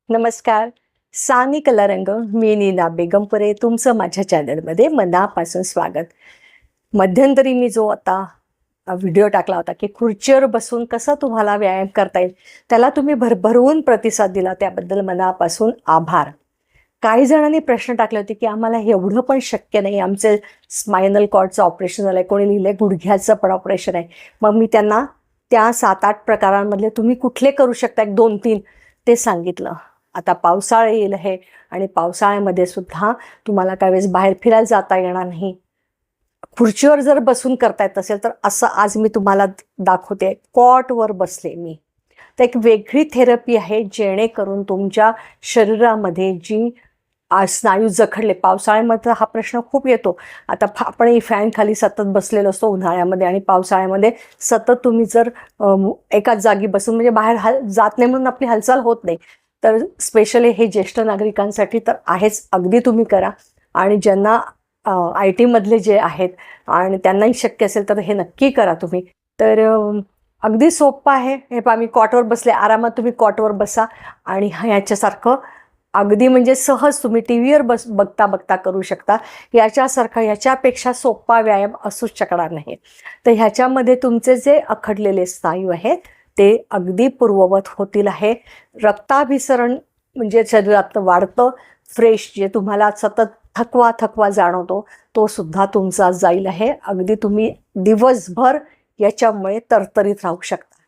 नमस्कार. सानी कला रंग मी नीना बेगमपुरे तुमचं माझ्या चॅनलमध्ये मनापासून स्वागत. मध्यंतरी मी जो आता व्हिडिओ टाकला होता की खुर्चीवर बसून कसा तुम्हाला व्यायाम करता येईल, त्याला तुम्ही भरभरून प्रतिसाद दिला, त्याबद्दल मनापासून आभार. काही जणांनी प्रश्न टाकले होते की आम्हाला एवढं पण शक्य नाही, आमचे स्पायनल कॉर्डचं ऑपरेशन झालं आहे, कोणी लिहिलं गुडघ्याचं पण ऑपरेशन आहे. मग मी त्यांना त्या 7-8 प्रकारांमधले तुम्ही कुठले करू शकता, 1-2-3 ते सांगितलं. आता पावसाळा येईल आहे आणि पावसाळ्यामध्ये सुद्धा तुम्हाला काही वेळेस बाहेर फिरायला जाता येणार नाही. खुर्चीवर जर बसून करता येत असेल तर असं आज मी तुम्हाला दाखवते. कॉटवर बसले मी. तर एक वेगळी थेरपी आहे जेणेकरून तुमच्या शरीरामध्ये जी स्नायू जखडले, पावसाळ्यामध्ये हा प्रश्न खूप येतो. आता आपण फॅन खाली सतत बसलेलो असतो उन्हाळ्यामध्ये, आणि पावसाळ्यामध्ये सतत तुम्ही जर एकाच जागी बसून म्हणजे बाहेर जात नाही म्हणून आपली हालचाल होत नाही. तर स्पेशली हे ज्येष्ठ नागरिकांसाठी तर आहेच, अगदी तुम्ही करा. आणि ज्यांना IT मधले जे आहेत आणि त्यांनाही शक्य असेल तर हे नक्की करा तुम्ही. तर अगदी सोपं आहे. हे पहा, मी कॉटवर बसले. आरामात तुम्ही कॉटवर बसा आणि ह्याच्यासारखं अगदी म्हणजे सहज तुम्ही TV वर बघता बघता करू शकता. ह्याच्यापेक्षा सोपा व्यायाम असूच शकणार नाही. तर ह्याच्यामध्ये तुमचे जे अखडलेले स्नायू आहेत ते अगदी पूर्ववत होतील आहे. रक्ताभिसरण म्हणजे शरीरात वाढतं. फ्रेश जे तुम्हाला सतत थकवा जाणवतो तो सुद्धा तुमचा जाईल आहे. अगदी तुम्ही दिवसभर याच्यामुळे तरतरीत राहू शकता.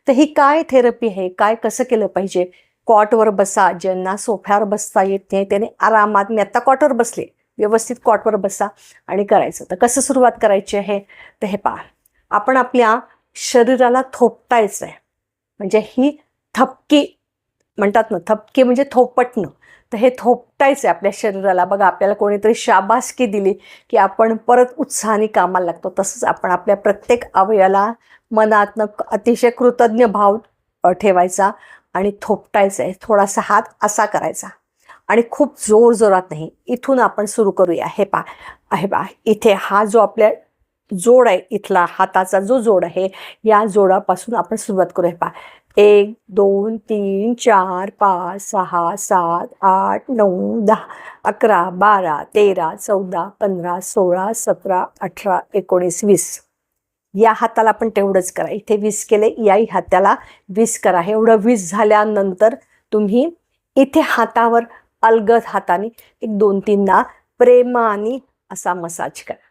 तर ही काय थेरपी आहे, काय कसं केलं पाहिजे? कॉटवर बसा. ज्यांना सोफ्यावर बसता येत नाही त्याने आरामात, मी आत्ता कॉटवर बसले, व्यवस्थित कॉटवर बसा आणि करायचं. तर कसं सुरुवात करायची आहे तर हे पहा, आपण आपल्या शरीराला थोपटायचं आहे. म्हणजे ही थपकी म्हणतात ना, थपकी म्हणजे थोपटणं. तर हे थोपटायचं आहे आपल्या शरीराला. बघा, आपल्याला कोणीतरी शाबासकी दिली की आपण परत उत्साहाने कामाला लागतो. तसंच आपण आपल्या प्रत्येक अवयवाला मनातनं अतिशय कृतज्ञ भाव ठेवायचा आणि थोपटायचं आहे. थोडासा हात असा करायचा आणि खूप जोरात नाही. इथून आपण सुरू करूया. हे पहा, इथे हा जो आपल्या जोड आहे, इथला हाताचा जो जोड आहे, या जोडापासून आपण सुरुवात करूया. पहा, 1 2 3 4 5 6 7 8 9 10 11 12 13 14 15 16 17 18 19 20. या हाताला आपण तेवढंच करा. इथे 20 केले, याही हाताला 20 करा. एवढं 20 झाल्यानंतर तुम्ही इथे हातावर अलगद हाताने 1-2-3 प्रेमाने असा मसाज करा.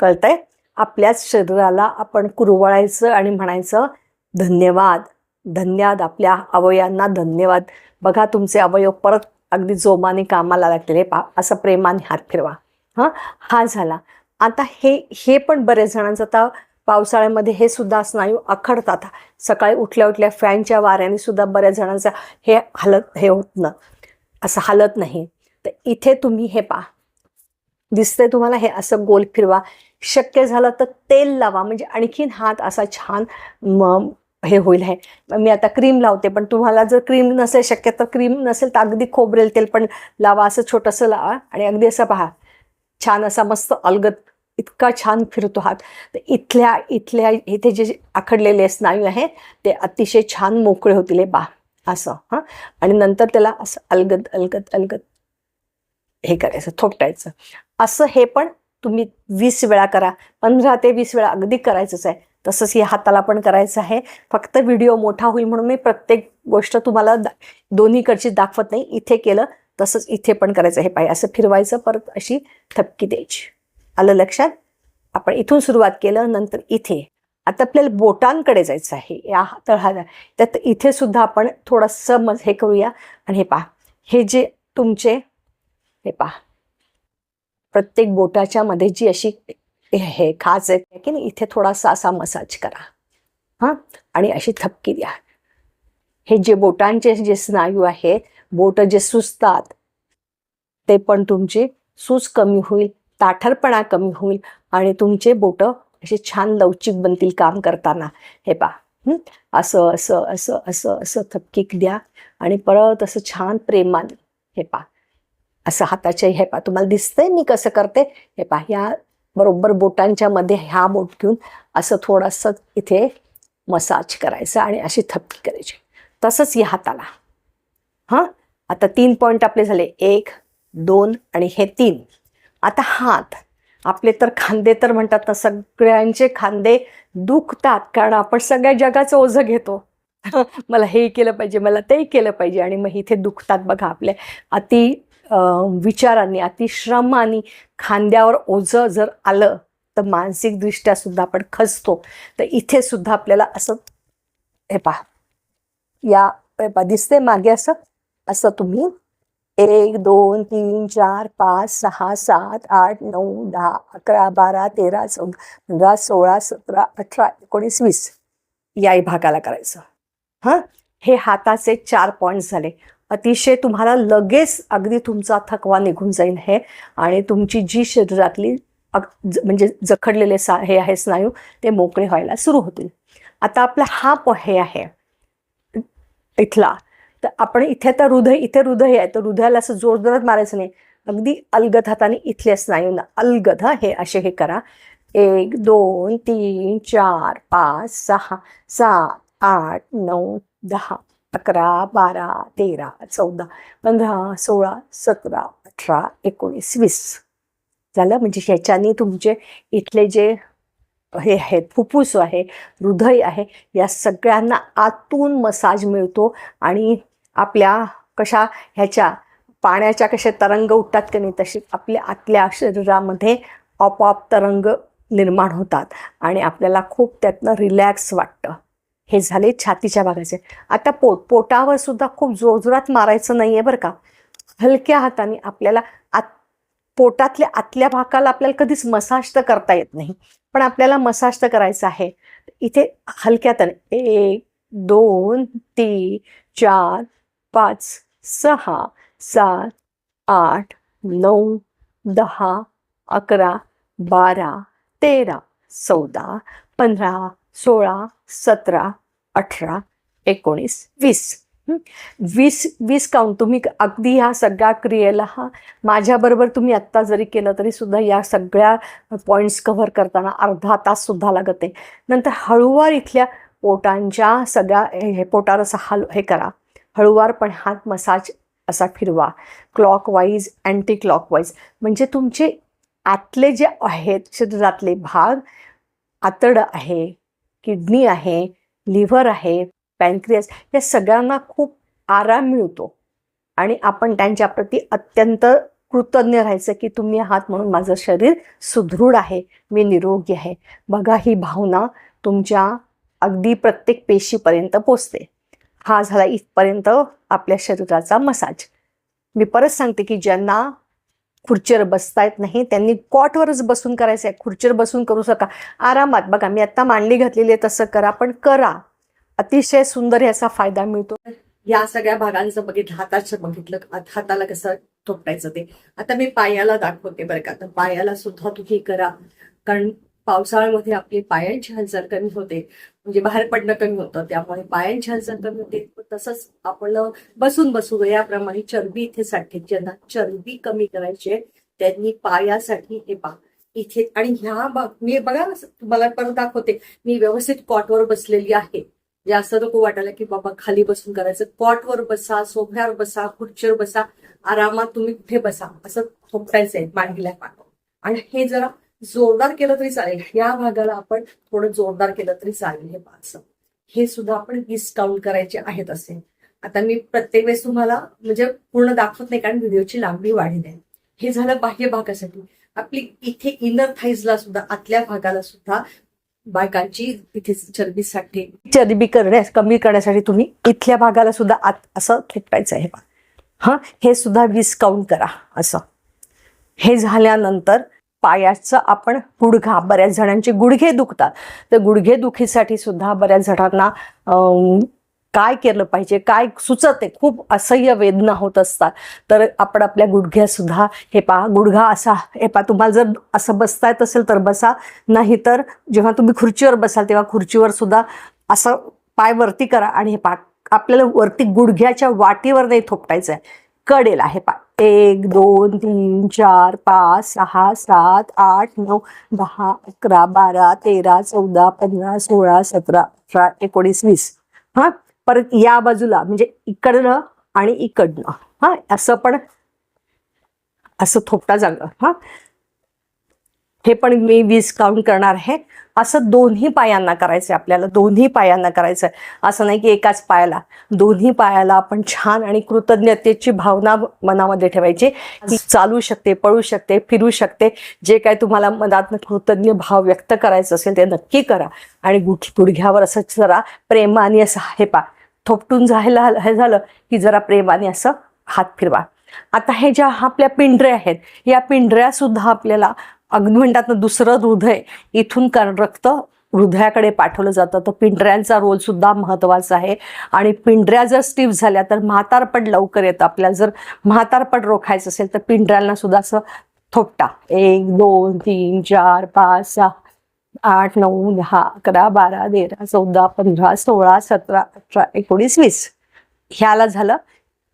कळतंय? आपल्याच शरीराला आपण कुरवळायचं आणि म्हणायचं धन्यवाद, धन्यवाद. आपल्या अवयवांना धन्यवाद. बघा, तुमचे अवयव परत अगदी जोमाने कामाला लागलेले. असं प्रेमाने हात फिरवा. हा झाला. आता हे पण बरेच जणांचं, आता पावसाळ्यामध्ये हे सुद्धा स्नायू अखडतात. सकाळी उठल्या फॅनच्या वाऱ्याने सुद्धा बऱ्याच जणांचा हे होत ना, असं हलत नाही. तर इथे तुम्ही हे पहा, दिसतंय तुम्हाला, हे असं गोल फिरवा. शक्य झालं तर तेल लावा, म्हणजे आणखीन हात असा छान हे होईल. आहे मी आता क्रीम लावते, पण तुम्हाला जर क्रीम नसेल शक्य तर क्रीम नसेल तर अगदी खोबरेल तेल पण लावा. असं छोटंसं लावा आणि अगदी असं पहा, छान असा मस्त अलगद इतका छान फिरतो हात. तर इथे जे आखडलेले स्नायू आहे ते अतिशय छान मोकळे होतील. असं आणि नंतर त्याला असं अलगद हे करायचं, थोपटायचं. असं हे पण तुम्ही 20 वेळा करा. 15 ते 20 वेळा अगदी करायचंच आहे. तसंच या हाताला पण करायचं आहे. फक्त व्हिडिओ मोठा होईल म्हणून मी प्रत्येक गोष्ट तुम्हाला दोन्हीकडची दाखवत नाही. इथे केलं तसंच इथे पण करायचं. हे पाहिजे असं फिरवायचं, परत अशी थपकी द्यायची. आलं लक्षात? आपण इथून सुरुवात केलं, नंतर इथे. आता आपल्याला बोटांकडे जायचं आहे. या तळहाला त्यात इथे सुद्धा आपण थोडंसं हे करूया. आणि हे पहा, हे जे तुमचे, हे पहा, प्रत्येक बोटाच्या मध्ये जी अशी हे खाज आहे की नाही, इथे थोडासा असा मसाज करा. आणि अशी थपकी द्या. हे जे बोटांचे जे स्नायू आहेत, बोट जे सुजतात ते पण तुमची सूज कमी होईल, ताठरपणा कमी होईल आणि तुमचे बोट असे छान लवचिक बनतील काम करताना. हे पहा, असं असं असं असं असं थपकी द्या आणि परत असं छान प्रेमाने हे पहा, असं हाताच्या, हे पहा तुम्हाला दिसतंय मी कसं करते. हे पहा, या बरोबर बोटांच्या मध्ये ह्या बोट घेऊन असं थोडंसं इथे मसाज करायचं आणि अशी थपकी करायची. तसंच या हाताला आता 3 पॉईंट आपले झाले, 1 2 आणि हे 3. आता हात आपले तर खांदे तर म्हणतात ना, सगळ्यांचे खांदे दुखतात कारण आपण सगळ्या जगाचं ओझं घेतो. मला हे केलं पाहिजे, मला ते केलं पाहिजे आणि मग इथे दुखतात बघा आपले. विचारांनी श्रमाने खांद्यावर ओझं जर आलं तर मानसिकदृष्ट्या सुद्धा आपण खचतो. तर इथे सुद्धा आपल्याला असं हे पहा, दिसते मागे असं असं तुम्ही 1 2 3 4 5 6 7 8 9 10 11 12 13 14 15 16 17 18 19 20 याही भागाला करायचं. हे हाताचे 4 पॉईंट्स झाले. अतिशय तुम्हाला लगेच अगदी तुमचा थकवा निघून जाईल हे, आणि तुमची जी शरीरातली म्हणजे जखडलेले हे आहे स्नायू ते मोकळे व्हायला सुरू होतील. आता आपला हा हे आहे इथला, तर आपण इथे तर इथे हृदय आहे, तर हृदयाला असं जोरजोरात मारायचं नाही, अगदी अलगद हाताने इथल्या स्नायूंना अलगद हे असे हे करा. 1 2 3 4 5 6 7 8 9 10 11 12 13 14 15 16 17 18 19 20 झालं. म्हणजे ह्याच्यानी तुमचे इथले जे हे आहेत, फुफ्फुस आहे, हृदय आहे, या सगळ्यांना आतून मसाज मिळतो. आणि आपल्या कशा ह्याच्या पाण्याच्या कशा तरंग उठतात की नाही, तशी आपल्या आतल्या शरीरामध्ये आपोआप तरंग निर्माण होतात आणि आपल्याला खूप त्यातनं रिलॅक्स वाटतं. हे झाले छातीच्या भागाचे. आता पोटावर सुद्धा खूप जोरजोरात मारायचं नाही आहे बरं का. हलक्या हाताने आपल्याला पोटातल्या आतल्या भागाला आपल्याला कधीच मसाज तर करता येत नाही, पण आपल्याला मसाज तर करायचं आहे. इथे हलक्या हाताने 1 2 3 4 5 6 7 8 9 10 11 12 13 14 15 16 17 18 19 20 20 काउंट तुम्ही अगदी ह्या सगळ्या क्रियेला माझ्याबरोबर तुम्ही आत्ता जरी केलं तरी सुद्धा या सगळ्या पॉईंट्स कव्हर करताना अर्धा तास सुद्धा लागत आहे. नंतर हळूवार इथल्या पोटांच्या सगळ्या हे पोटावर असं हे करा, हळूवार पण हात मसाज असा फिरवा, क्लॉकवाईज अँटी क्लॉकवाईज. म्हणजे तुमचे आतले जे आहेत शरीरातले भाग, आतडं आहे, किडनी आहे, लिव्हर आहे, पॅनक्रियास, या सगळ्यांना खूप आराम मिळतो आणि आपण त्यांच्याप्रती अत्यंत कृतज्ञ राहायचं की तुम्ही आहात म्हणून माझं शरीर सुदृढ आहे, मी निरोगी आहे. बघा, ही भावना तुमच्या अगदी प्रत्येक पेशीपर्यंत पोचते. हा झाला इथपर्यंत आपल्या शरीराचा मसाज. मी परत सांगते की ज्यांना खुर्चीवर बसता येत नाही त्यांनी कॉटवरच बसून करायचं आहे. खुर्चीवर बसून करू शका आरामात. बघा, मी आता मांडली घातलेली आहे, तसं करा, पण करा. अतिशय सुंदर याचा फायदा मिळतो. या सगळ्या भागांचं बघितलं, हाताचं बघितलं, हाताला कसं थोपटायचं ते. आता मी पायाला दाखवते बरं का. तर पायाला सुद्धा तुम्ही करा, कारण पावसाळ्यामध्ये आपली पायांची हालचाल कमी होते, म्हणजे बाहेर पडणं कमी होतं, त्यामुळे पायांची हालचाल कमी होते. तसंच आपण बसून याप्रमाणे चरबी इथे साठते. ज्यांना चरबी कमी करायची त्यांनी पायासाठी हे पा इथे, आणि मी बघा तुम्हाला परत दाखवते, मी व्यवस्थित कॉटवर बसलेली आहे. जे असं नको वाटायला की बाबा खाली बसून करायचं. कॉटवर बसा, सोफ्यावर बसा, खुर्चीवर बसा, आरामात तुम्ही कुठे बसा, असं थोपटायचंय मांडीला पाठ. आणि हे जरा जोरदार केलं तरी चालेल, या भागाला आपण थोडं जोरदार केलं तरी चालेल. हे असं हे सुद्धा आपण 20 काउंट करायचे आहेत असे. आता मी प्रत्येक वेळेस तुम्हाला म्हणजे पूर्ण दाखवत नाही कारण व्हिडिओची लांबी वाढेल. हे झालं बाह्य भागासाठी. आपली इथे इनर थाईजला सुद्धा, आतल्या भागाला सुद्धा बायकांची इथे चरबी कमी करण्यासाठी तुम्ही इथल्या भागाला सुद्धा आत असं थोपटायचं आहे. हे सुद्धा 20 काउंट करा असं. हे झाल्यानंतर पायाचं आपण गुडघा, बऱ्याच जणांचे गुडघे दुखतात, तर गुडघे दुखीसाठी सुद्धा बऱ्याच जणांना काय केलं पाहिजे, काय सुचत आहे, खूप असह्य वेदना होत असतात. तर आपण आपल्या गुडघ्यात सुद्धा हे पहा, गुडघा असा हे पहा, तुम्हाला जर असं बसता येत असेल तर बसा, नाही तर जेव्हा तुम्ही खुर्चीवर बसाल तेव्हा खुर्चीवर सुद्धा असं पाय वरती करा. आणि हे पहा, आपल्याला वरती गुडघ्याच्या वाटीवर नाही थोपटायचं आहे, कडेला. हे पहा, 1 2 3 4 5 6 7 8 9 10 11 12 13 14 15 16 17 18 19 20. परत या बाजूला म्हणजे इकडनं आणि इकडनं हा असं पण असं थोपटा जागा हा, हे पण मी 20 काउंट करणार आहे. असं दोन्ही पायांना करायचंय आपल्याला, दोन्ही पायांना करायचंय. असं नाही की एकाच पायाला, दोन्ही पायाला आपण छान आणि कृतज्ञतेची भावना मनामध्ये ठेवायची. चालू शकते, पळू शकते, फिरू शकते. जे काय तुम्हाला मनात कृतज्ञ भाव व्यक्त करायचं असेल ते नक्की करा. आणि गुडघ्यावर असं जरा प्रेमाने असं हे पा थोपटून जायला हे झालं की जरा प्रेमाने असं हात फिरवा. आता हे ज्या आपल्या पिंढऱ्या आहेत, या पिंढऱ्या सुद्धा आपल्याला अगदी म्हणतात ना, दुसरं हृदय, इथून रक्त हृदयाकडे पाठवलं जातं. तर पिंढऱ्यांचा रोल सुद्धा महत्वाचा आहे. आणि पिंढऱ्या जर स्टिफ झाल्या तर म्हातारपण लवकर येतं. आपल्याला जर म्हातारपण रोखायचं असेल तर पिंढऱ्यांना सुद्धा असं थोपटा. 1 2 3 4 5 6 8 9 10 11 12 13 14 15 16 17 18 19 20 ह्याला झालं.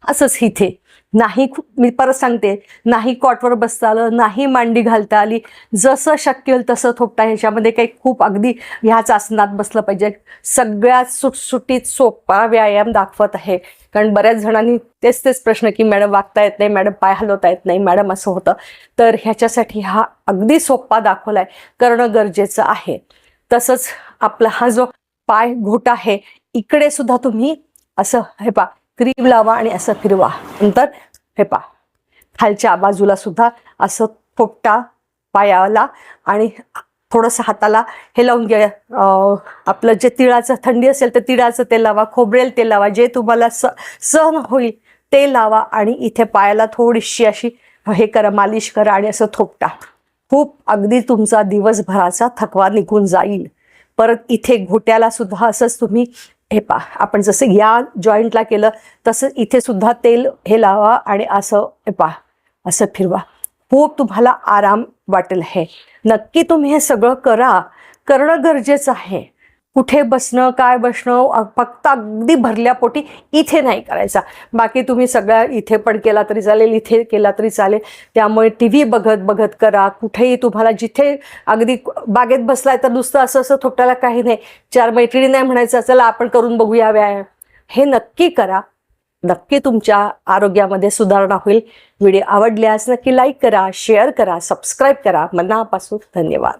असंच इथे नाही, मी परत सांगते, नाही कॉटवर बसता आलं, नाही मांडी घालता आली, जसं शक्य होईल तसं थोपटा. ह्याच्यामध्ये काही खूप अगदी ह्याच आसनात बसलं पाहिजे. सगळ्यात सुटसुटीत सोपा व्यायाम दाखवत आहे. कारण बऱ्याच जणांनी तेच प्रश्न की मॅडम वागता येत नाही, मॅडम पाय हलवता येत नाही, मॅडम असं होतं. तर ह्याच्यासाठी हा अगदी सोपा दाखवलाय, करणं गरजेचं आहे. तसंच आपला हा जो पाय घोटा आहे, इकडे सुद्धा तुम्ही असं हे पा क्रीम लावा आणि असं फिरवा. नंतर हे पा खालच्या बाजूला सुद्धा असं थोपटा पायाला आणि थोडंसं हाताला हे लावून घ्या. आपलं जे तिळाचं, थंडी असेल तर तिळाचं तेल लावा, खोबरेल तेल लावा, जे तुम्हाला सहन होईल ते लावा. आणि इथे पायाला थोडीशी अशी हे करा, मालिश करा आणि असं थोपटा. खूप अगदी तुमचा दिवसभराचा थकवा निघून जाईल. परत इथे घोट्याला सुद्धा असंच तुम्ही हे पा, आपण जसं या जॉईंटला केलं तसं इथे सुद्धा तेल हे लावा आणि असं हे पा असं फिरवा. खूप तुम्हाला आराम वाटेल. हे नक्की तुम्ही हे सगळं करा, करणं गरजेचं आहे. कुठे बसणं, काय बसणं, फक्त अगदी भरल्या पोटी इथे नाही करायचा. बाकी तुम्ही सगळ्या इथे पण केला तरी चालेल, इथे केला तरी चालेल. त्यामुळे TV बघत बघत करा. कुठेही तुम्हाला जिथे अगदी बागेत बसलाय तर नुसतं असं थोपटायला काही नाही. 4 मैत्रिणी नाही म्हणायचं चला आपण करून बघूया व्यायाम. हे नक्की करा. नक्की तुमच्या आरोग्यामध्ये सुधारणा होईल. व्हिडिओ आवडल्यास नक्की लाईक करा, शेअर करा, सबस्क्राईब करा. मनापासून धन्यवाद.